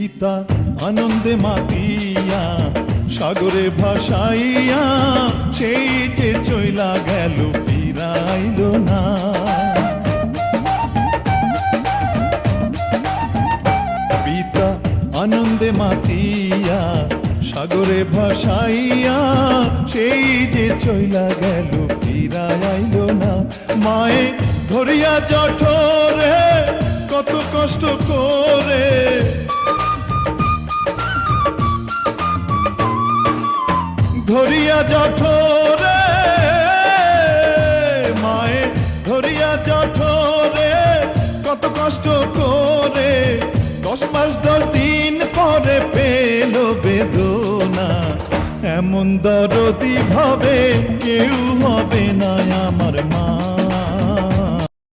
পিতা আনন্দে মাতিয়া সাগরে ভাসাইয়া সেই যে চইলা গেল ফিরাইল না। পিতা আনন্দে মাতিয়া সাগরে ভাসাইয়া সেই যে চইলা গেল ফিরাইল না। মায়ে ধরিয়া জঠরে কত কষ্ট করে, ধরিয়া জঠরে মায়ে ধরিয়া জঠরে কত কষ্ট করে 10 মাস 10 দিন পরে পেল বেদনা। এমন দরদি ভাবে কেউ হবে না আমার মা।